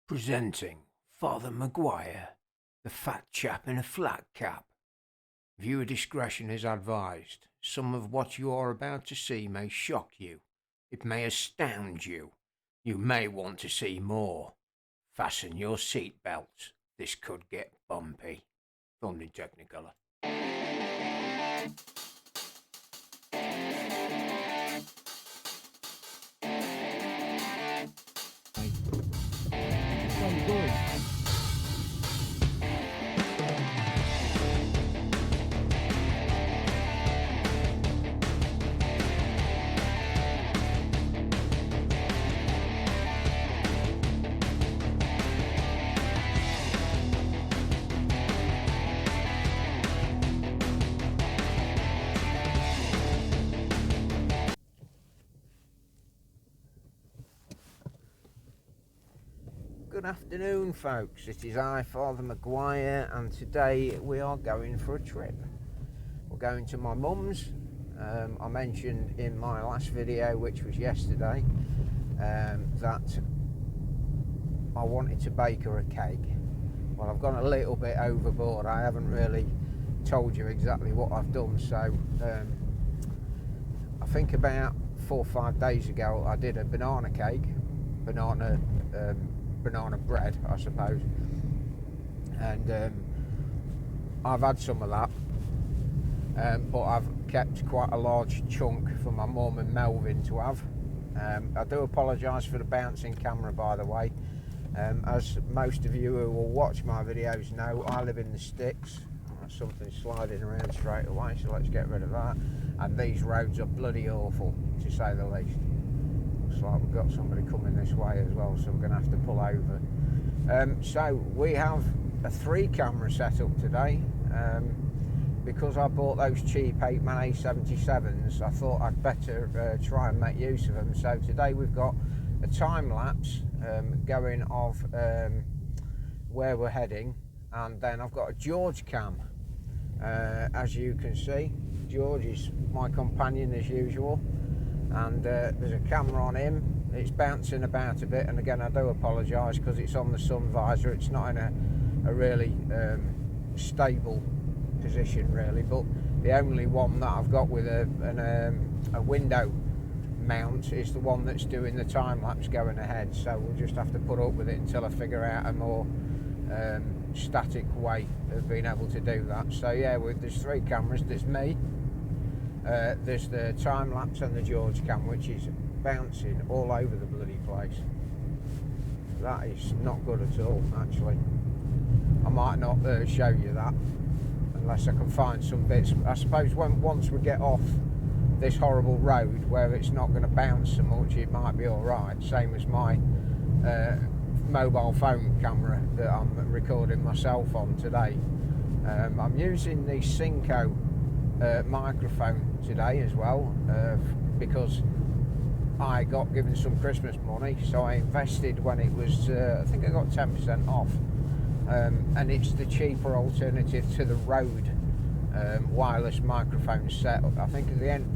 Presenting Father Maguire, the fat chap in a flat cap. Viewer discretion is advised. Some of what you are about to see may shock you. It may astound you. You may want to see more. Fasten your seatbelts. This could get bumpy. Filmed in Technicolor. Good afternoon, folks. It is I, Father Maguire, and today we are going for a trip. We're going to my mum's. I mentioned in my last video, which was yesterday, that I wanted to bake her a cake. Well, I've gone a little bit overboard. I haven't really told you exactly what I've done. So I think about 4 or 5 days ago I did a banana cake, banana bread, I suppose, and I've had some of that, but I've kept quite a large chunk for my mum and Melvin to have. I do apologise for the bouncing camera, by the way. As most of you who will watch my videos know, I live in the sticks. There's something sliding around straight away, so let's get rid of that. And these roads are bloody awful, to say the least. Looks like we've got somebody coming this way as well, so we're going to have to pull over. So we have a 3-camera setup today. Because I bought those cheap 8mm A77s, I thought I'd better try and make use of them. So today we've got a time lapse going of where we're heading, and then I've got a George cam. As you can see, George is my companion as usual, and there's a camera on him. It's bouncing about a bit, and again I do apologise because it's on the sun visor. It's not in a really stable position really, but the only one that I've got with a window mount is the one that's doing the time lapse going ahead, so we'll just have to put up with it until I figure out a more static way of being able to do that. So yeah, there's 3 cameras. There's me, there's the time lapse, and the George cam, which is bouncing all over the bloody place. That is not good at all, actually. I might not show you that unless I can find some bits. I suppose once we get off this horrible road where it's not going to bounce so much, it might be alright. Same as my mobile phone camera that I'm recording myself on today. I'm using the Synco microphone today as well, because I got given some Christmas money, so I invested when it was, I think I got 10% off. And it's the cheaper alternative to the Rode wireless microphone set. I think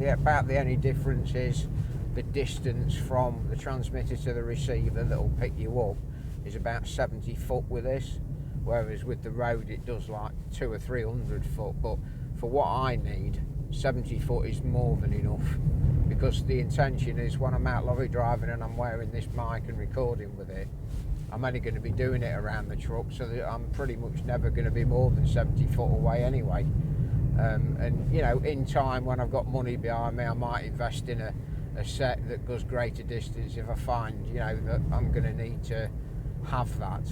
about the only difference is the distance from the transmitter to the receiver that will pick you up is about 70 foot with this, whereas with the Rode it does like 200 or 300 foot. But for what I need, 70 foot is more than enough, because the intention is when I'm out lorry driving and I'm wearing this mic and recording with it, I'm only going to be doing it around the truck, so that I'm pretty much never going to be more than 70 foot away anyway. And you know, in time when I've got money behind me, I might invest in a set that goes greater distance if I find, you know, that I'm going to need to have that.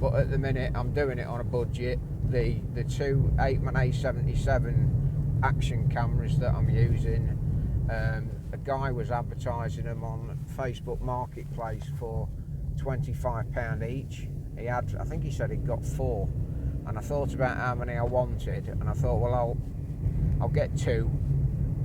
But at the minute I'm doing it on a budget. The 2 8mm A77 action cameras that I'm using, a guy was advertising them on Facebook Marketplace for £25 each. He had, I think he said he'd got 4, and I thought about how many I wanted, and I thought, well, I'll get 2.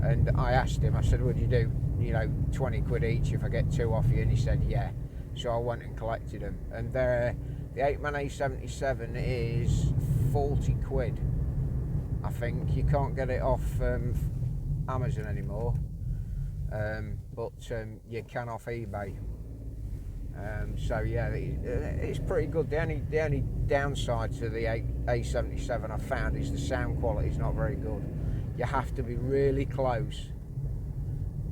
And I asked him, I said, would you do, you know, 20 quid each if I get 2 off you? And he said yeah. So I went and collected them, and the 8mm A77 is 40 quid. I think you can't get it off Amazon anymore, but you can off eBay. So yeah, it's pretty good. The only downside to the A77 I've found is the sound quality is not very good. You have to be really close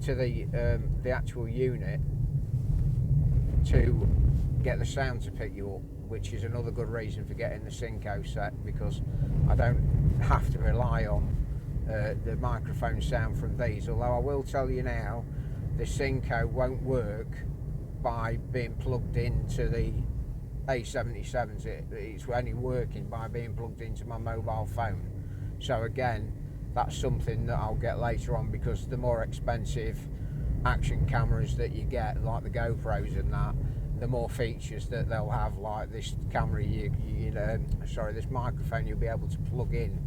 to the actual unit to get the sound to pick you up, which is another good reason for getting the Synco set, because I don't have to rely on the microphone sound from these. Although I will tell you now, the Synco won't work by being plugged into the A77s. It's only working by being plugged into my mobile phone. So again, that's something that I'll get later on, because the more expensive action cameras that you get, like the GoPros and that, the more features that they'll have, like this camera, this microphone you'll be able to plug in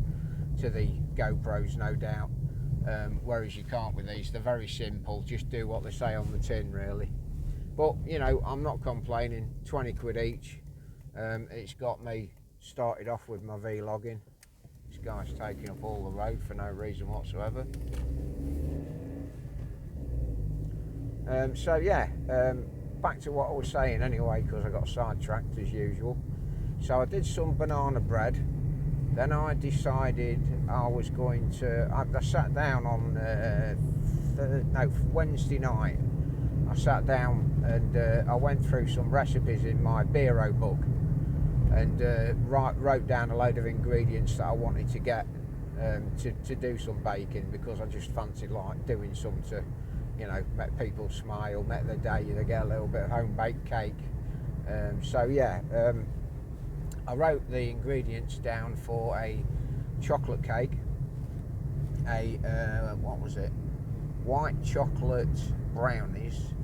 to the GoPros, no doubt, whereas you can't with these. They're very simple, just do what they say on the tin really. But you know, I'm not complaining. 20 quid each. It's got me started off with my vlogging. This guy's taking up all the road for no reason whatsoever. So yeah, back to what I was saying anyway, because I got sidetracked as usual. So I did some banana bread. Then I decided I was going to. I sat down on Wednesday night. I sat down and I went through some recipes in my Bureau book, and wrote down a load of ingredients that I wanted to get to do some baking, because I just fancied like doing some to, you know, make people smile, make their day, they get a little bit of home baked cake. So yeah, I wrote the ingredients down for a chocolate cake, what was it, white chocolate brownies,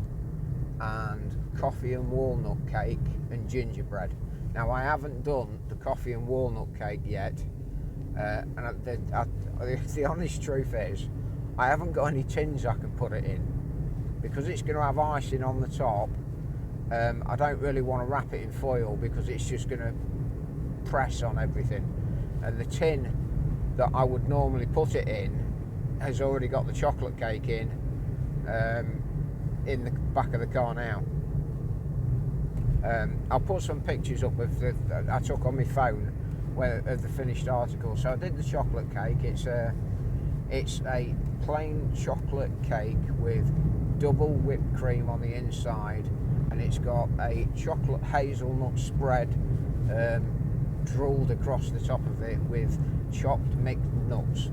and coffee and walnut cake, and gingerbread. Now I haven't done the coffee and walnut cake yet, and the honest truth is I haven't got any tins I can put it in, because it's going to have icing on the top. I don't really want to wrap it in foil, because it's just going to press on everything, and the tin that I would normally put it in has already got the chocolate cake in the back of the car now. I'll put some pictures up of I took on my phone of the finished article. So I did the chocolate cake. It's a plain chocolate cake with double whipped cream on the inside, and it's got a chocolate hazelnut spread drooled across the top of it with chopped mixed nuts,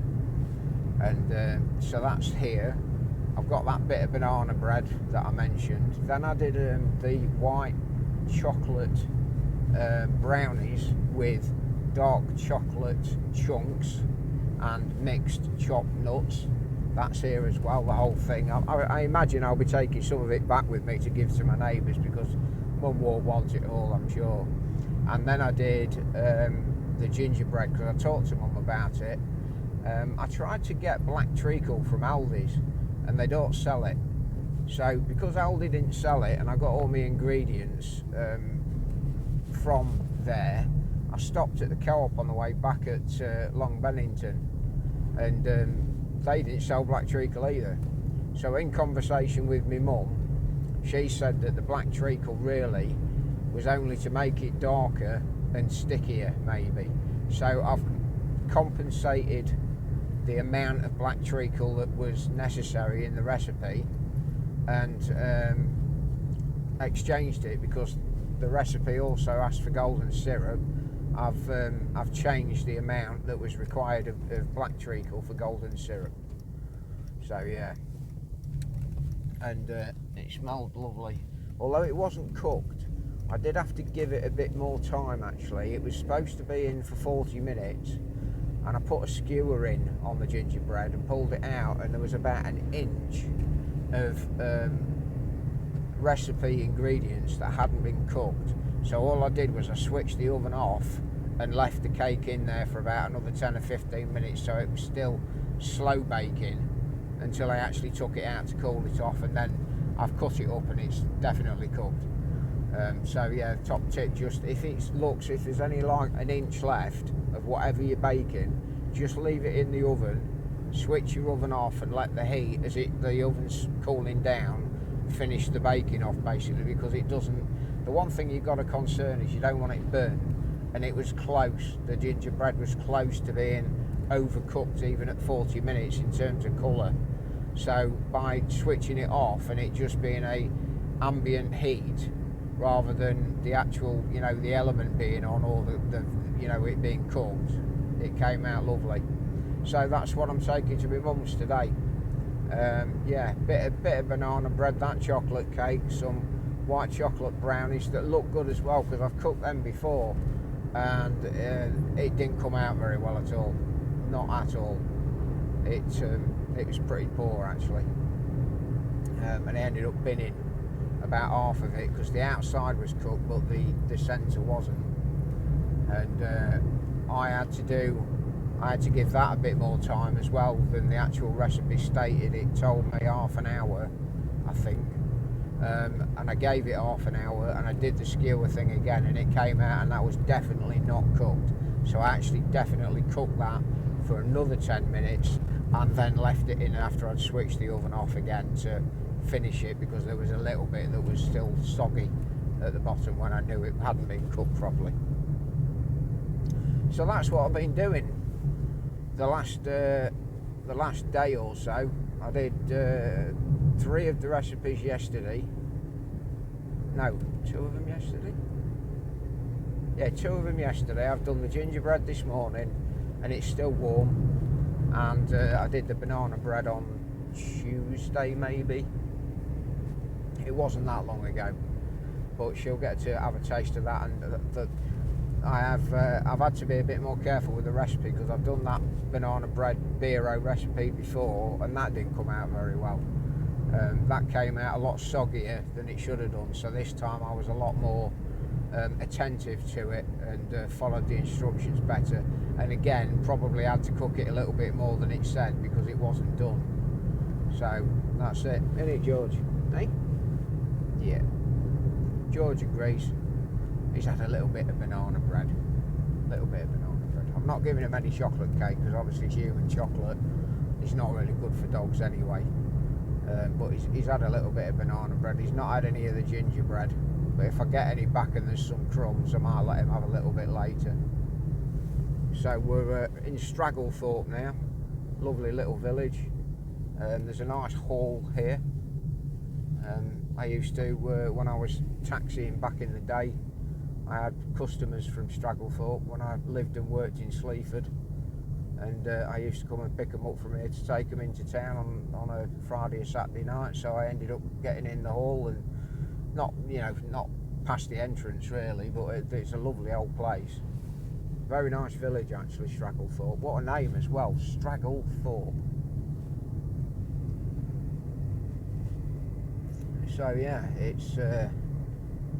and so that's here. I've got that bit of banana bread that I mentioned. Then I did the white chocolate brownies with dark chocolate chunks and mixed chopped nuts. That's here as well, the whole thing. I imagine I'll be taking some of it back with me to give to my neighbours, because Mum won't want it all, I'm sure. And then I did the gingerbread, because I talked to Mum about it. I tried to get black treacle from Aldi's, and they don't sell it. So because Aldi didn't sell it, and I got all my ingredients from there, I stopped at the Co-op on the way back at Long Bennington, and they didn't sell black treacle either. So in conversation with my mum, she said that the black treacle really was only to make it darker and stickier maybe. So I've compensated the amount of black treacle that was necessary in the recipe, and exchanged it, because the recipe also asked for golden syrup. I've changed the amount that was required of black treacle for golden syrup. So yeah, and it smelled lovely. Although it wasn't cooked, I did have to give it a bit more time actually. It was supposed to be in for 40 minutes, and I put a skewer in on the gingerbread and pulled it out, and there was about an inch of recipe ingredients that hadn't been cooked. So all I did was I switched the oven off and left the cake in there for about another 10 or 15 minutes, so it was still slow baking until I actually took it out to cool it off, and then I've cut it up and it's definitely cooked. So yeah, top tip, just if there's only like an inch left of whatever you're baking, just leave it in the oven, switch your oven off, and let the heat, as the oven's cooling down, finish the baking off basically, because The one thing you've got to concern is you don't want it burnt, and it was close. The gingerbread was close to being overcooked even at 40 minutes in terms of colour. So by switching it off and it just being a ambient heat rather than the actual, you know, the element being on, or the you know, it being cooked, it came out lovely. So that's what I'm taking to my mum's today. Yeah, bit of banana bread, that chocolate cake, some white chocolate brownies that look good as well, because I've cooked them before and it didn't come out very well at all. Not at all. It was pretty poor actually, and I ended up binning about half of it because the outside was cooked but the centre wasn't, and I had to give that a bit more time as well than the actual recipe stated. It told me half an hour, I think, and I gave it half an hour, and I did the skewer thing again, and it came out and that was definitely not cooked. So I actually definitely cooked that for another 10 minutes and then left it in after I'd switched the oven off again to finish it, because there was a little bit that was still soggy at the bottom when I knew it hadn't been cooked properly. So that's what I've been doing the last day or so. I did 3 of the recipes yesterday. No, 2 of them yesterday. Yeah, 2 of them yesterday. I've done the gingerbread this morning and it's still warm, and I did the banana bread on Tuesday maybe. It wasn't that long ago, but she'll get to have a taste of that. And I've had to be a bit more careful with the recipe, because I've done that banana bread Biro recipe before and that didn't come out very well. That came out a lot soggier than it should have done, so this time I was a lot more attentive to it and followed the instructions better, and again probably had to cook it a little bit more than it said because it wasn't done. So that's it, isn't it, George? Hey? Yeah, George agrees. He's had a little bit of banana bread. I'm not giving him any chocolate cake because obviously human chocolate is not really good for dogs anyway, but he's had a little bit of banana bread. He's not had any of the gingerbread, but if I get any back and there's some crumbs, I might let him have a little bit later. So we're in Stragglethorpe now, lovely little village. There's a nice hall here. I used to, when I was taxiing back in the day, I had customers from Stragglethorpe when I lived and worked in Sleaford, and I used to come and pick them up from here to take them into town on a Friday or Saturday night. So I ended up getting in the hall, and not past the entrance really, but it's a lovely old place. Very nice village actually, Stragglethorpe. What a name as well, Stragglethorpe. So yeah, it's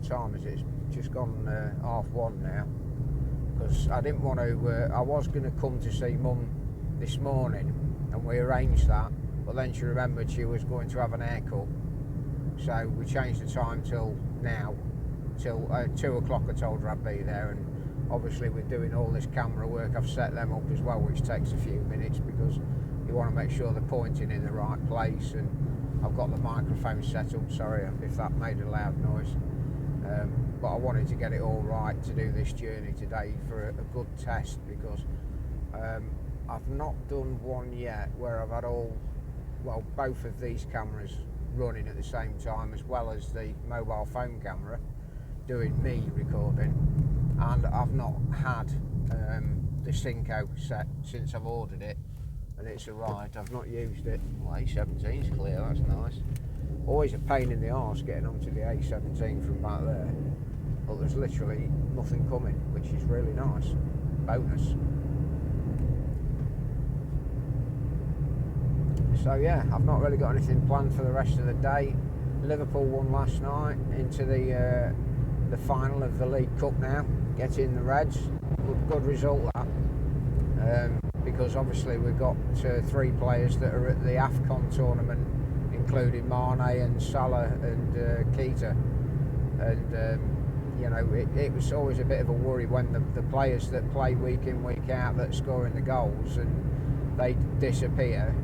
time is it? It's just gone 1:30 now, because I didn't want to. I was going to come to see Mum this morning, and we arranged that, but then she remembered she was going to have an haircut, so we changed the time till now, till 2 o'clock. I told her I'd be there, and obviously with doing all this camera work, I've set them up as well, which takes a few minutes because you want to make sure they're pointing in the right place, and I've got the microphone set up. Sorry if that made a loud noise. But I wanted to get it all right to do this journey today for a good test, because I've not done one yet where I've had both of these cameras running at the same time, as well as the mobile phone camera doing me recording, and I've not had the Synco set since I've ordered it and it's arrived. I've not used it. Well, A17's clear, that's nice. Always a pain in the arse getting onto the A17 from back there, but there's literally nothing coming, which is really nice. Bonus. So yeah, I've not really got anything planned for the rest of the day. Liverpool won last night, into the final of the League Cup now, getting the Reds. Good result that, because obviously we've got 3 players that are at the AFCON tournament, including Mane and Salah and Keita, and you know, it was always a bit of a worry when the players that play week in week out that scoring the goals and they disappear,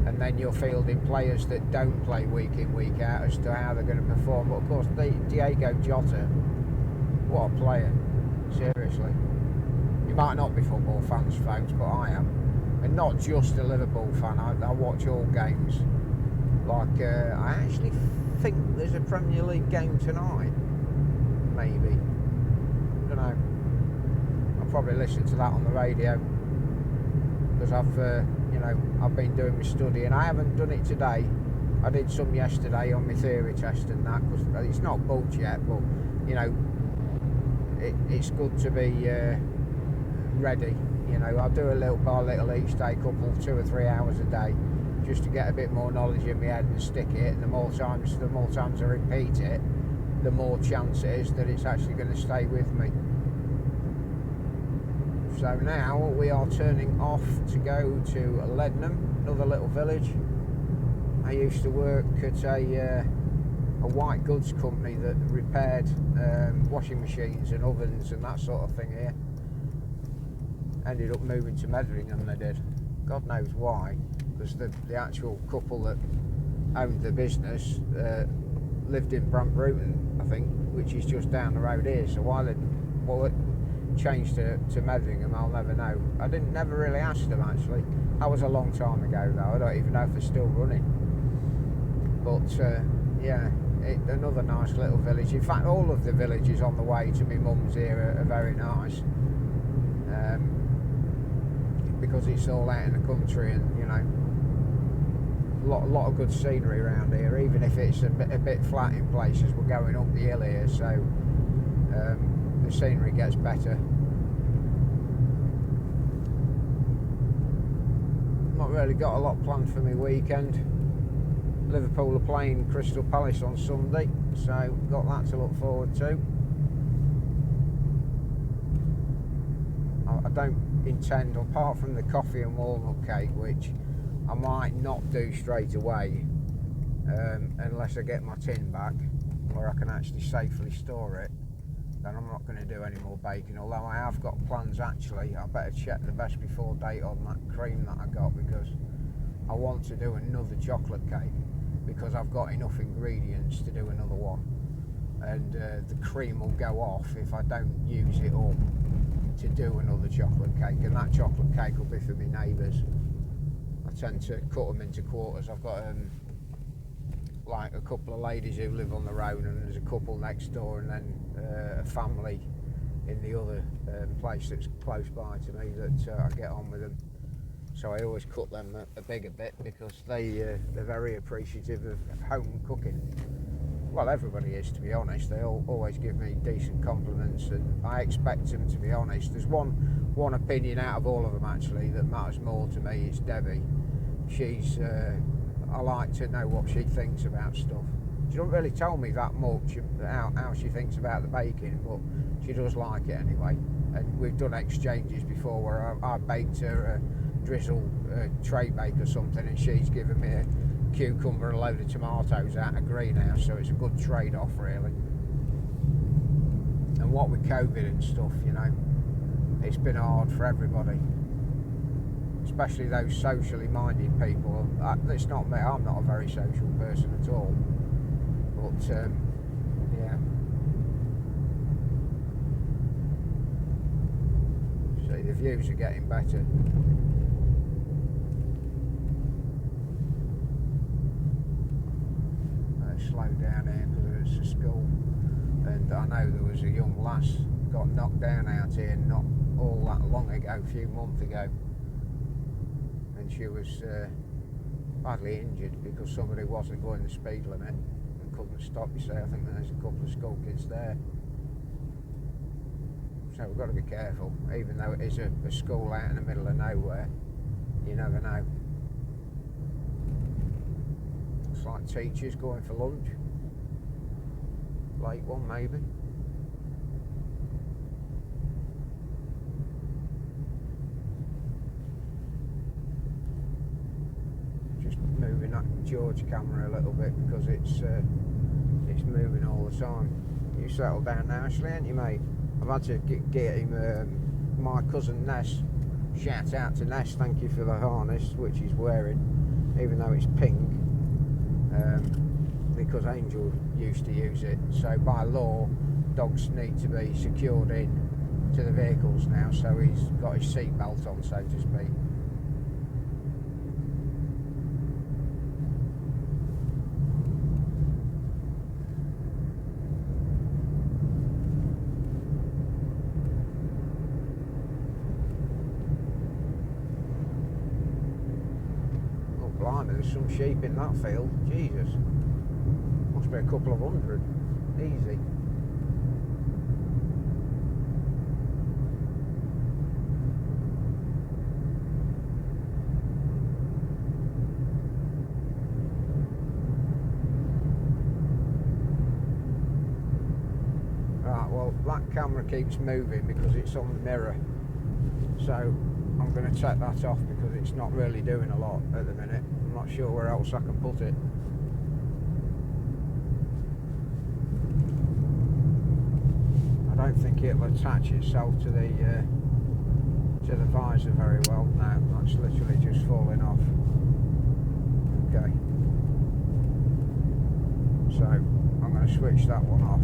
and then you're fielding players that don't play week in week out as to how they're going to perform. But of course Diego Jota What a player, seriously. You might not be football fans, folks, but I am. And not just a Liverpool fan, I watch all games. Like, I actually think there's a Premier League game tonight, maybe. I don't know. I'll probably listen to that on the radio, because I've been doing my study, and I haven't done it today. I did some yesterday on my theory test and that, because it's not booked yet, but it's good to be ready. I'll do a little by little each day, 2 or 3 hours a day, just to get a bit more knowledge in my head and stick it. And the more times I repeat it, the more chance it is that it's actually going to stay with me. So now we are turning off to go to Leadenham, another little village. I used to work at a white goods company that repaired washing machines and ovens and that sort of thing here. Ended up moving to Metheringham, they did. God knows why, because the actual couple that owned the business lived in Bruntbrewton, I think, which is just down the road here. So why they changed to Metheringham, I'll never know. I never really asked them, actually. That was a long time ago, though. I don't even know if they're still running. But yeah, another nice little village. In fact, all of the villages on the way to my mum's here are very nice, because it's all out in the country, and a lot of good scenery around here, even if it's a bit flat in places. We're going up the hill here, so the scenery gets better. Not really got a lot planned for my weekend. Liverpool are playing Crystal Palace on Sunday, so got that to look forward to. I don't intend, apart from the coffee and walnut cake, which I might not do straight away, unless I get my tin back where I can actually safely store it, then I'm not going to do any more baking. Although I have got plans, actually. I better check the best before date on that cream that I got, because I want to do another chocolate cake, because I've got enough ingredients to do another one, and the cream will go off if I don't use it up to do another chocolate cake. And that chocolate cake will be for my neighbours. I tend to cut them into quarters. I've got like a couple of ladies who live on the road, and there's a couple next door, and then a family in the other place that's close by to me that I get on with them. So I always cut them a bigger bit, because they're very appreciative of home cooking. Well, everybody is, to be honest. They always give me decent compliments, and I expect them to be honest. There's one opinion out of all of them, actually, that matters more to me. It's Debbie. I like to know what she thinks about stuff. She doesn't really tell me that much how she thinks about the baking, but she does like it anyway. And we've done exchanges before where I baked her a drizzle tray bake or something, and she's given me a cucumber and a load of tomatoes out of greenhouse, so it's a good trade-off, really. And what with COVID and stuff, it's been hard for everybody, especially those socially minded people. It's not me. I'm not a very social person at all, but yeah. See, the views are getting better. Slow down here because it's a school, and I know there was a young lass got knocked down out here not all that long ago, a few months ago, and she was badly injured because somebody wasn't going the speed limit and couldn't stop. You see, I think there's a couple of school kids there, so we've got to be careful. Even though it is a school out in the middle of nowhere, you never know. It's like teachers going for lunch. Late one, maybe. Just moving that George camera a little bit, because it's moving all the time. You settled down now, Ashley, ain't you, mate? I've had to get him my cousin Ness. Shout out to Ness, thank you for the harness, which he's wearing, even though it's pink. Because Angel used to use it, so by law dogs need to be secured in to the vehicles now, so he's got his seat belt on, so to speak. Blimey, there's some sheep in that field. Jesus. Must be a couple of hundred. Easy. Right, well, that camera keeps moving because it's on the mirror. So I'm going to take that off because it's not really doing a lot at the minute. I'm not sure where else I can put it. I don't think it'll attach itself to the visor very well. No, that's literally just falling off. Okay. So I'm going to switch that one off.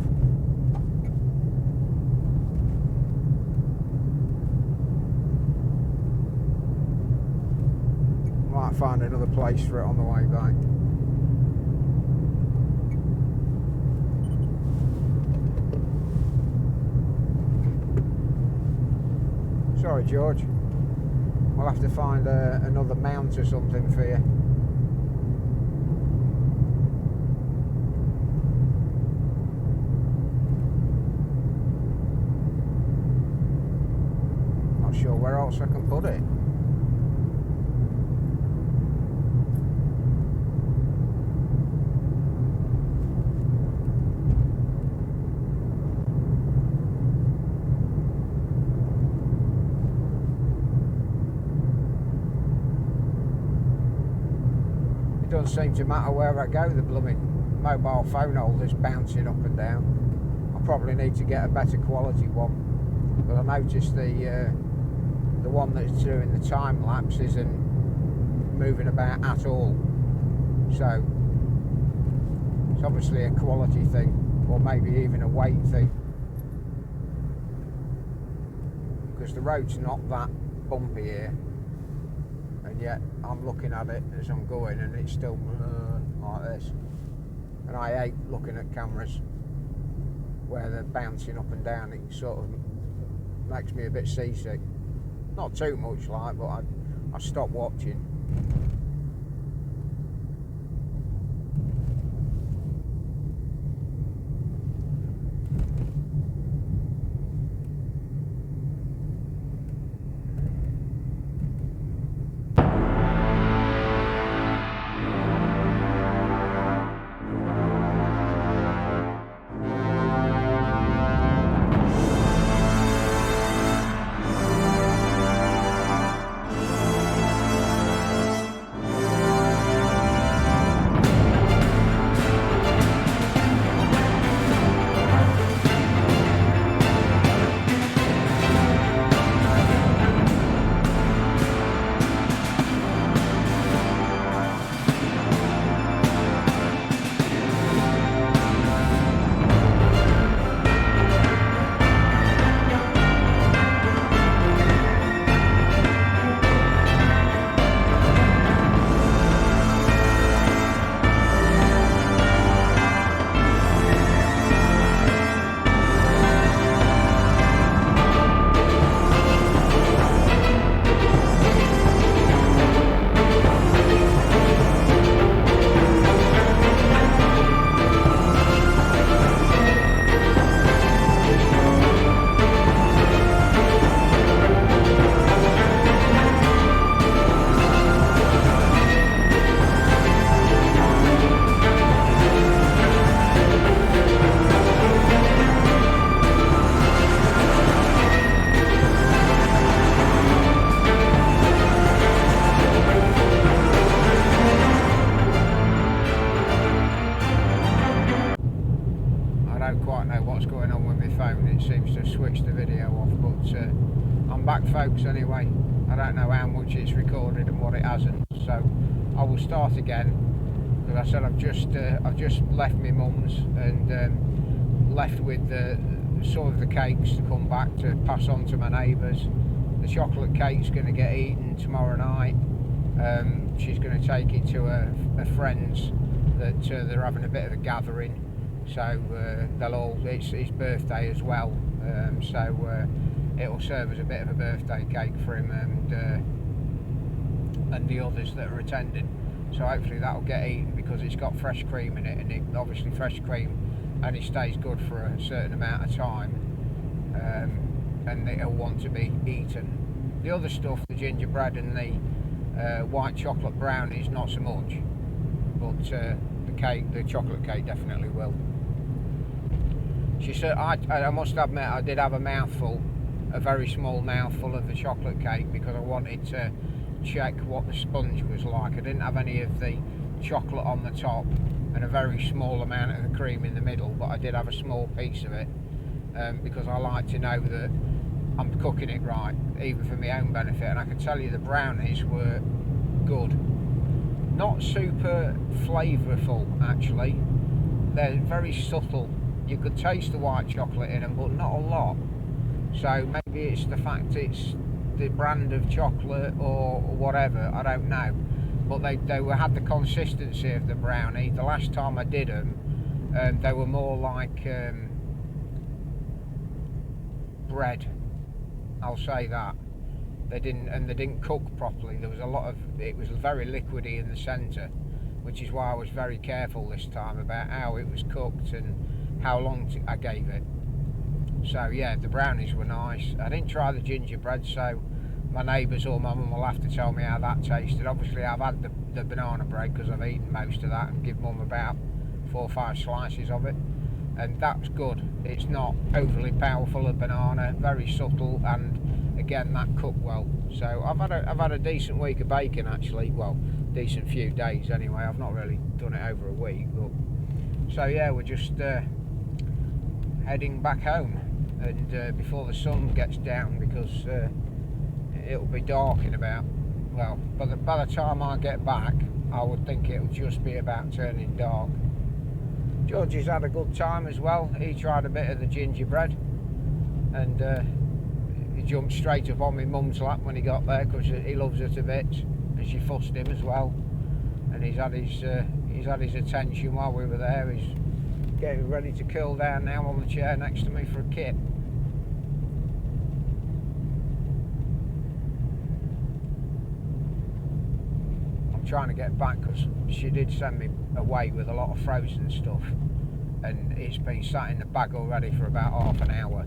Might find another place for it on the way back. Sorry, George. We'll have to find another mount or something for you. Not sure where else I can put it. It doesn't seem to matter where I go, the blooming mobile phone holder's bouncing up and down. I probably need to get a better quality one, but I noticed the one that's doing the time lapse isn't moving about at all. So it's obviously a quality thing, or maybe even a weight thing, because the road's not that bumpy here. And yet I'm looking at it as I'm going and it's still like this, and I hate looking at cameras where they're bouncing up and down. It sort of makes me a bit seasick, not too much like, but I stop watching. Back, folks. Anyway, I don't know how much it's recorded and what it hasn't, so I will start again. Because I said I've just left my mum's and left with the some of the cakes to come back to pass on to my neighbours. The chocolate cake's going to get eaten tomorrow night. She's going to take it to a friend's that they're having a bit of a gathering. So they'll all, it's his birthday as well. So it'll serve as a bit of a birthday cake for him and the others that are attending. So hopefully that'll get eaten because it's got fresh cream in it, and obviously fresh cream only stays good for a certain amount of time, and it'll want to be eaten. The other stuff, the gingerbread and the white chocolate brownies, not so much, but the chocolate cake definitely will. She said, I must admit, I did have a very small mouthful of the chocolate cake because I wanted to check what the sponge was like. I didn't have any of the chocolate on the top and a very small amount of the cream in the middle, but I did have a small piece of it because I like to know that I'm cooking it right, even for my own benefit. And I can tell you the brownies were good. Not super flavourful actually, they're very subtle. You could taste the white chocolate in them, but not a lot. So maybe it's the fact it's the brand of chocolate or whatever, I don't know. But they had the consistency of the brownie. The last time I did them, they were more like bread. I'll say that. They didn't cook properly. There was it was very liquidy in the centre, which is why I was very careful this time about how it was cooked and how long I gave it. So yeah, the brownies were nice. I didn't try the gingerbread, so my neighbours or my mum will have to tell me how that tasted. Obviously I've had the banana bread because I've eaten most of that and give mum about 4 or 5 slices of it, and that's good. It's not overly powerful, a banana, very subtle, and again that cooked well. So I've had a decent week of baking actually. Well, decent few days anyway. I've not really done it over a week, but so yeah, we're just heading back home, and before the sun gets down, because it'll be dark in about, well, by the time I get back I would think it'll just be about turning dark. Georgie's had a good time as well. He tried a bit of the gingerbread, and he jumped straight up on my mum's lap when he got there because he loves her to bits, and she fussed him as well, and he's had his attention while we were there. He's getting ready to curl down now on the chair next to me for a kip. I'm trying to get back because she did send me away with a lot of frozen stuff, and it's been sat in the bag already for about half an hour.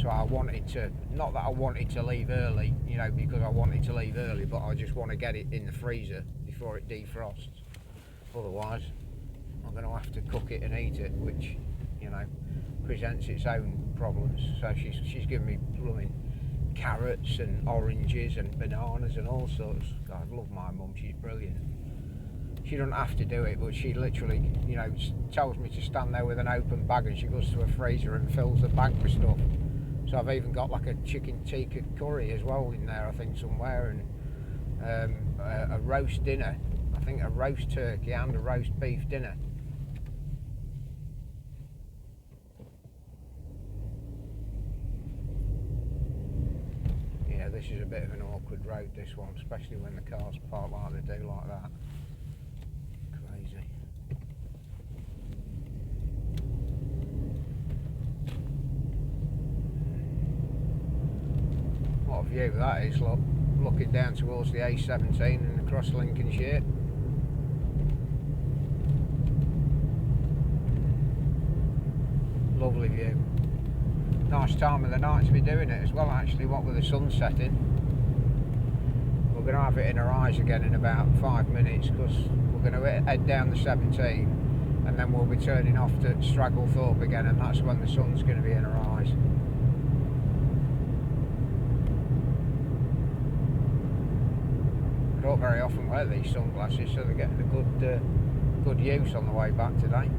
So I wanted to, not that I wanted to leave early, you know, because I wanted to leave early, but I just want to get it in the freezer before it defrosts. Otherwise I'm going to have to cook it and eat it, which, you know, presents its own problems. So she's given me blooming carrots and oranges and bananas and all sorts. God, I love my mum, she's brilliant. She doesn't have to do it, but she literally, you know, tells me to stand there with an open bag, and she goes to a freezer and fills the bag with stuff. So I've even got like a chicken tikka curry as well in there, I think, somewhere, and a roast dinner. I think a roast turkey and a roast beef dinner. Yeah, this is a bit of an awkward road, this one, especially when the cars park like they do like that. Crazy. What a view that is, look. Looking down towards the A17 and across Lincolnshire. Lovely view. Nice time of the night to be doing it as well, actually, what with the sun setting. We're going to have it in our eyes again in about 5 minutes, because we're going to head down the 17 and then we'll be turning off to Stragglethorpe again, and that's when the sun's going to be in our eyes. I don't very often wear these sunglasses, so they're getting a good use on the way back today.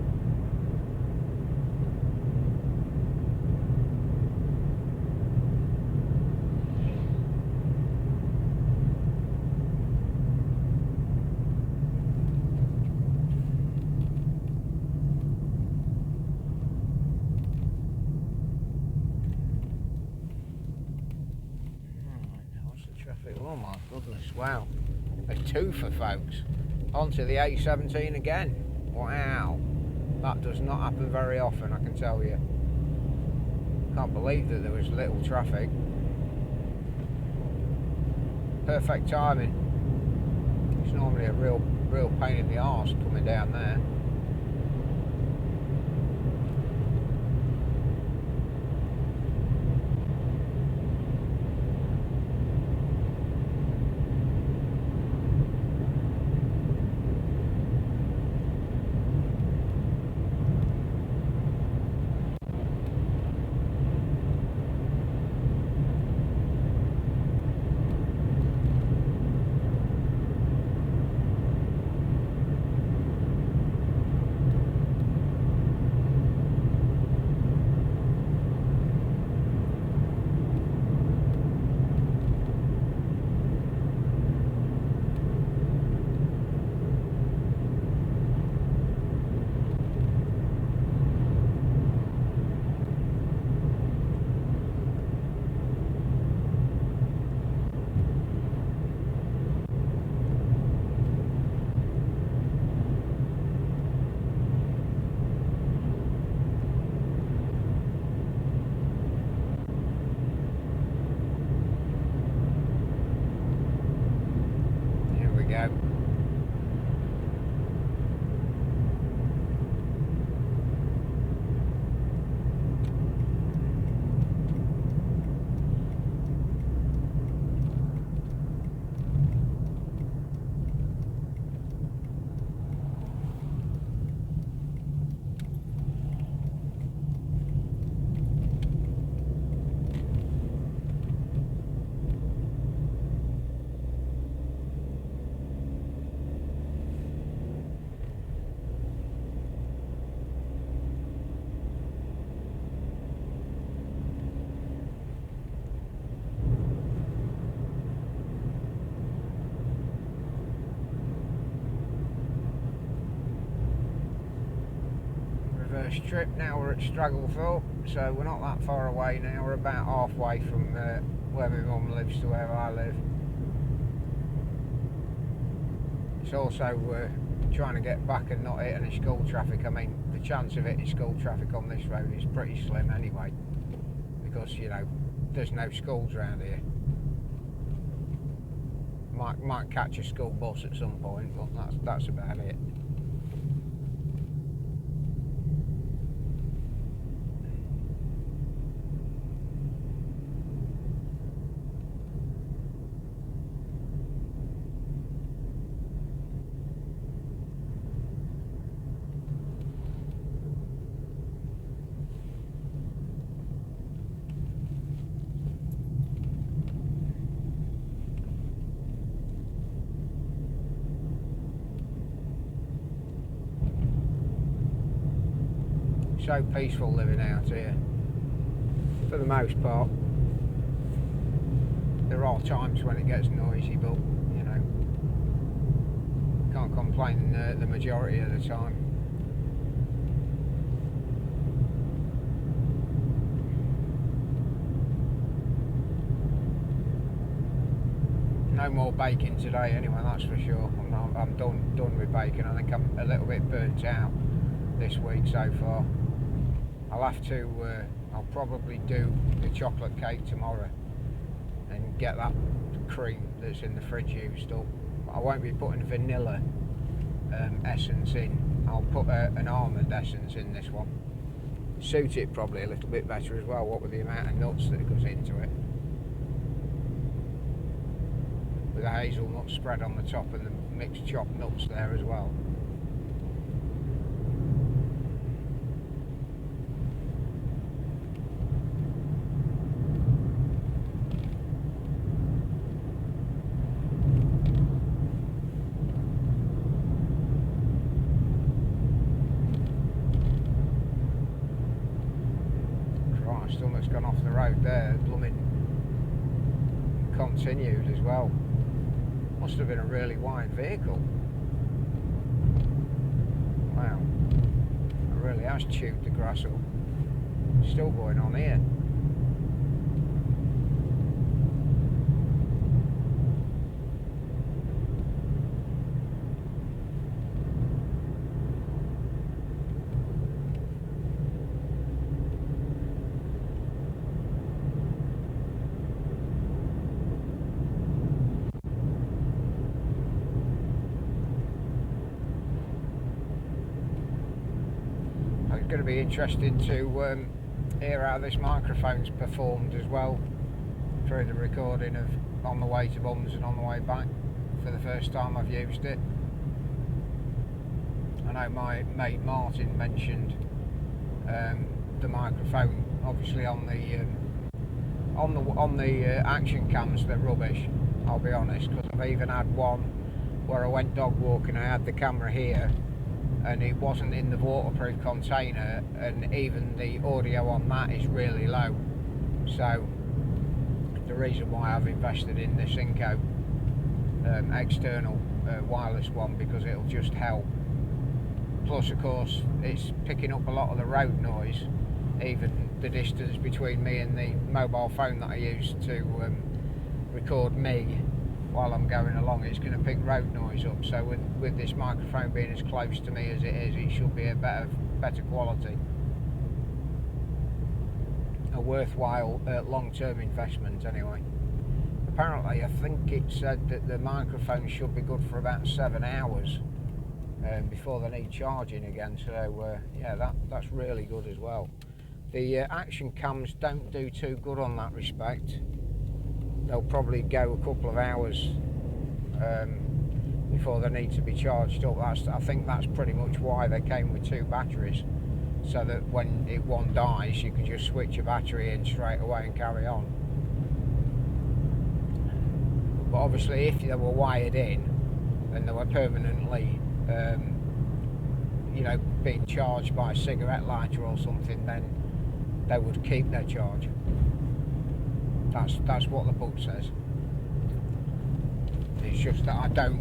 Oh my goodness, wow. A twofer, folks. Onto the A17 again. Wow. That does not happen very often, I can tell you. Can't believe that there was little traffic. Perfect timing. It's normally a real pain in the arse coming down there. Trip. Now we're at Stragglethorpe, so we're not that far away now. We're about halfway from where my mum lives to where I live. It's also trying to get back and not hit any school traffic. I mean, the chance of hitting school traffic on this road is pretty slim anyway, because you know there's no schools around here. Might catch a school bus at some point, but that's about it. So peaceful living out here, for the most part. There are times when it gets noisy, but you know, can't complain the majority of the time. No more baking today anyway, that's for sure. I'm done with baking. I think I'm a little bit burnt out this week so far. I'll probably do the chocolate cake tomorrow and get that cream that's in the fridge used up. I won't be putting vanilla essence in. I'll put an almond essence in this one. Suit it probably a little bit better as well, what with the amount of nuts that goes into it. With the hazelnut spread on the top and the mixed chopped nuts there as well. Almost gone off the road there, blooming continued as well. Must have been a really wide vehicle. Wow, it really has chewed the grass up. Still going on here. going to be interesting to hear how this microphone's performed as well through the recording of on the way to Bums and on the way back for the first time I've used it. I know my mate Martin mentioned the microphone obviously on the action cams, they're rubbish, I'll be honest, because I've even had one where I went dog walking, I had the camera here and it wasn't in the waterproof container, and even the audio on that is really low. So the reason why I've invested in this Inco external wireless one, because it'll just help. Plus of course it's picking up a lot of the road noise, even the distance between me and the mobile phone that I use to record me while I'm going along, it's going to pick road noise up. So with this microphone being as close to me as it is, it should be a better quality. A worthwhile long-term investment anyway. Apparently I think it said that the microphone should be good for about 7 hours before they need charging again, so yeah, that's really good as well. The action cams don't do too good on that respect. They'll probably go a couple of hours before they need to be charged up. I think that's pretty much why they came with 2 batteries, so that when one dies you can just switch your battery in straight away and carry on. But obviously if they were wired in and they were permanently you know, being charged by a cigarette lighter or something, then they would keep their charge. That's what the book says. It's just that I don't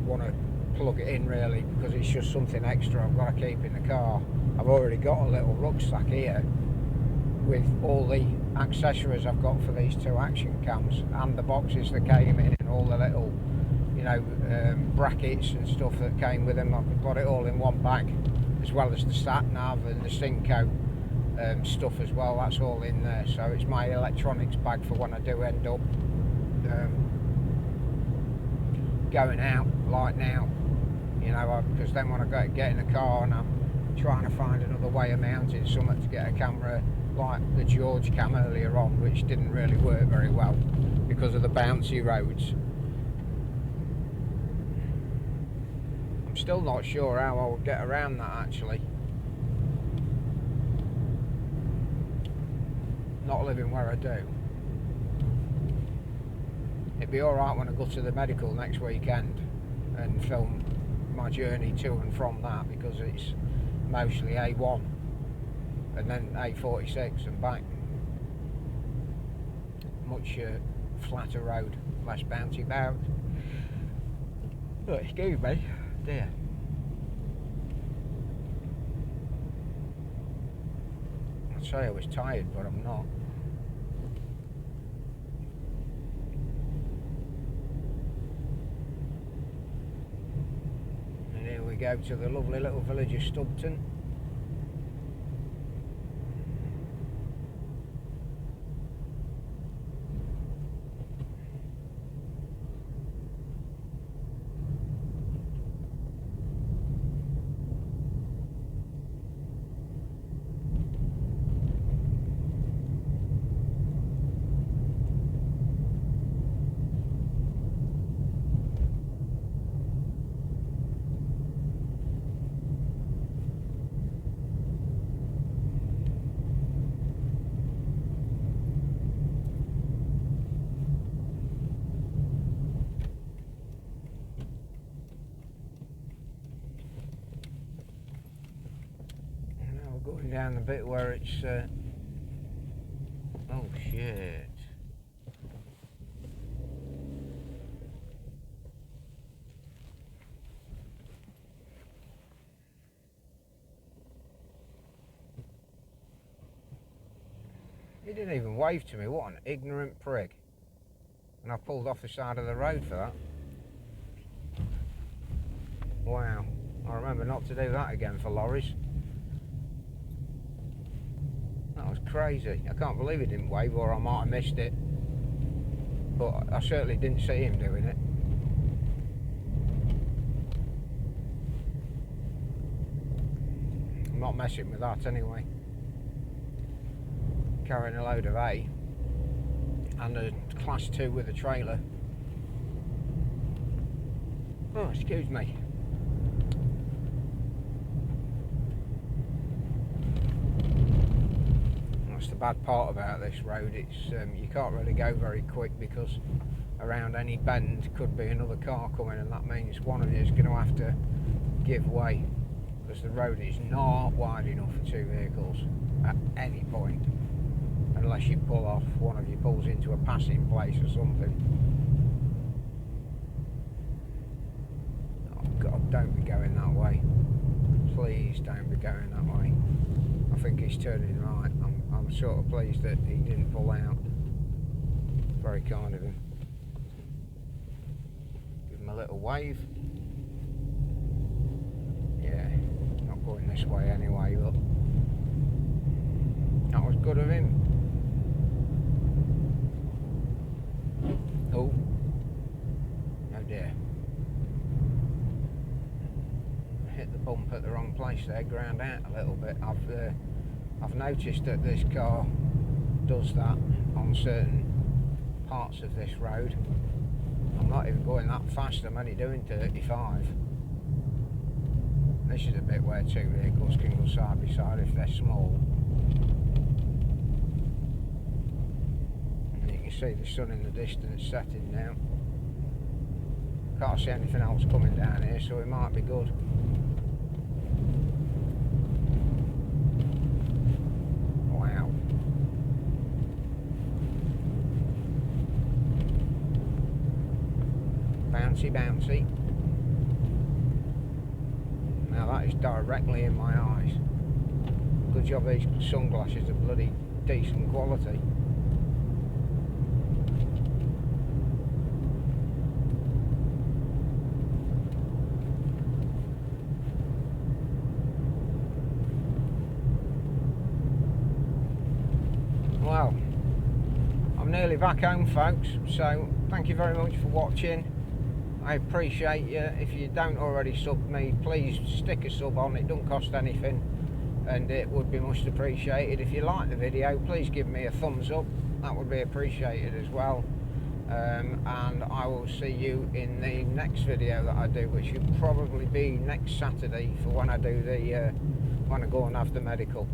want to plug it in really, because it's just something extra I've got to keep in the car. I've already got a little rucksack here with all the accessories I've got for these 2 action cams and the boxes that came in and all the little, you know, brackets and stuff that came with them. I've got it all in one bag, as well as the sat nav and the Synco stuff as well. That's all in there. So it's my electronics bag for when I do end up going out like now, you know, because then when I get in the car and I'm trying to find another way of mounting something to get a camera like the George cam earlier on, which didn't really work very well because of the bouncy roads. I'm still not sure how I would get around that actually. Not living where I do. It'd be alright when I go to the medical next weekend and film my journey to and from that, because it's mostly A1 and then A46 and back. Much flatter road, less bouncy about. Oh, excuse me, dear. I'd say I was tired, but I'm not. And here we go to the lovely little village of Stubton. Going down the bit where it's oh shit. He didn't even wave to me. What an ignorant prick. And I pulled off the side of the road for that. Wow. I remember not to do that again for lorries. That was crazy. I can't believe he didn't wave, or I might have missed it. But I certainly didn't see him doing it. I'm not messing with that anyway. Carrying a load of hay and a class 2 with a trailer. Oh, excuse me. That's the bad part about this road. It's you can't really go very quick because around any bend could be another car coming, and that means one of you is going to have to give way because the road is not wide enough for 2 vehicles at any point, unless you pull off, one of you pulls into a passing place or something. Oh God, don't be going that way. Please don't be going that way. I think he's turning right. I'm sort of pleased that he didn't pull out. Very kind of him. Give him a little wave. Yeah, not going this way anyway, but that was good of him. Oh dear. Hit the bump at the wrong place there, ground out a little bit. I've noticed that this car does that on certain parts of this road. I'm not even going that fast, I'm only doing 35. This is a bit where 2 vehicles can go side by side if they're small. And you can see the sun in the distance setting now. Can't see anything else coming down here, so it might be good. Wow. Bouncy, bouncy. Now that is directly in my eyes. Good job these sunglasses are bloody decent quality. Well, I'm nearly back home, folks, so thank you very much for watching. I appreciate you. If you don't already sub me, please stick a sub on. It don't cost anything and it would be much appreciated. If you like the video, please give me a thumbs up. That would be appreciated as well. And I will see you in the next video that I do, which will probably be next Saturday for when I do the when I go and have the medical.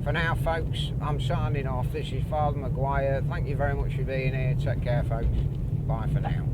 For now, folks, I'm signing off. This is Father Maguire. Thank you very much for being here. Take care, folks. Bye for now.